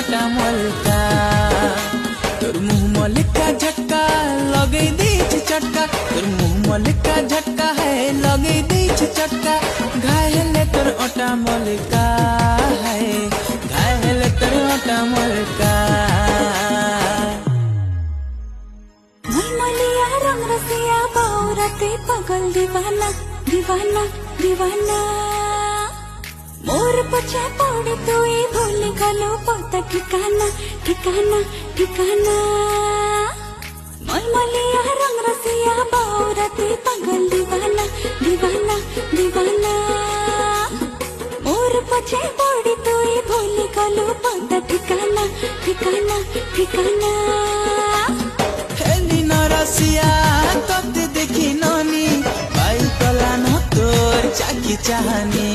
अटा मलका तोर मुँह मलिका झटका लगे दीछ चटका तोर मुँह मलिका झटका है लगे दीछ चटका घायल तोर अटा मलका है घायल तोर अटा मलका मलमलिया रंग रसिया बाउरते पगल दीवाना दीवाना दीवाना मोर पछे पड़े तू भूल गलो पता ठिकाना ठिकाना ठिकाना मलमलिया रंग रसिया बाउरते पगल दीवाना दीवाना दीवाना मोर पछे पड़े तू भूल गलो पता ठिकाना ठिकाना ठिकाना हेली नरसिया तब देखी ननी बाई कला न तोर चाकी चाहनी